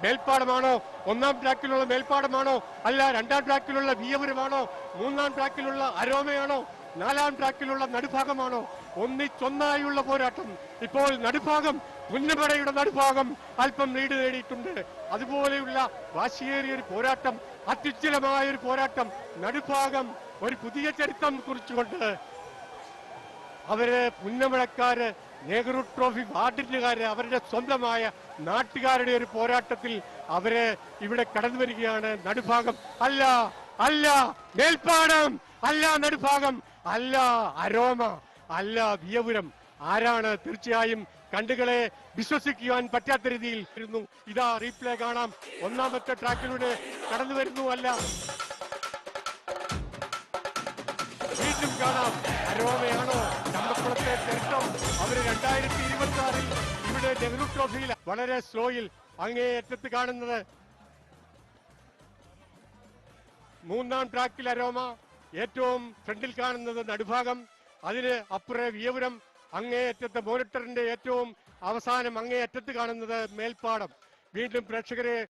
മേൽപ്പാടമാണോ, ഒന്നാം ട്രാക്കിലുള്ള മേൽപ്പാടമാണോ, അല്ല രണ്ടാം ട്രാക്കിലുള്ള വിയപുരമാണോ, മൂന്നാം ട്രാക്കിലുള്ള അരോമയാണോ, നാലാം ട്രാക്കിലുള്ള നടുഭാഗമാണോ? ഒന്നിച്ചൊന്നായുള്ള പോരാട്ടം. ഇപ്പോൾ നടുഭാഗം, പുന്നമടയുടെ നടുഭാഗം അല്പം ലീഡ് നേടിയിട്ടുണ്ട്. അതുപോലെയുള്ള വാശിയേറിയ ഒരു പോരാട്ടം, അത്യുജ്വലമായ ഒരു പോരാട്ടം. നടുഭാഗം ഒരു പുതിയ ചരിത്രം കുറിച്ചുകൊണ്ട് അവര് പുന്നമടക്കാര് നെഹ്റു ട്രോഫി വാർഡിനുകാര് അവരുടെ സ്വന്തമായ നാട്ടുകാരുടെ ഒരു പോരാട്ടത്തിൽ അവര് ഇവിടെ കടന്നു വരികയാണ്. നടുഭാഗം അല്ല, അല്ല മേൽപ്പാടം, അല്ല നടുഭാഗം, അല്ല അരോമ, അല്ല വിയപുരം. ആരാണ്? തീർച്ചയായും കണ്ടുകളെ വിശ്വസിക്കുവാൻ പറ്റാത്ത രീതിയിൽ ഇരുന്നു. ഇതാ റീപ്ലേ കാണാം. ഒന്നാമത്തെ ട്രാക്കിലൂടെ കടന്നു വരുന്നു. അല്ല, വീണ്ടും കാണാം. അരോമയാണോ, ചമ്പക്കുളത്തെ ചരിത്രം? അവര് 2026 ഇവിടെ നെഹ്റു ട്രോഫിയിൽ വളരെ സ്ലോയിൽ അങ്ങേയറ്റത്ത് കാണുന്നത്. മൂന്നാം ട്രാക്കിൽ അരോമ, ഏറ്റവും ഫ്രണ്ടിൽ കാണുന്നത് നടുഭാഗം, അതിന് അപ്പുറേ വിയപുരം, അങ്ങേയറ്റത്തെ മോണിറ്ററിന്റെ ഏറ്റവും അവസാനം അങ്ങേയറ്റത്ത് കാണുന്നത് മേൽപ്പാടം. വീണ്ടും പ്രേക്ഷകരെ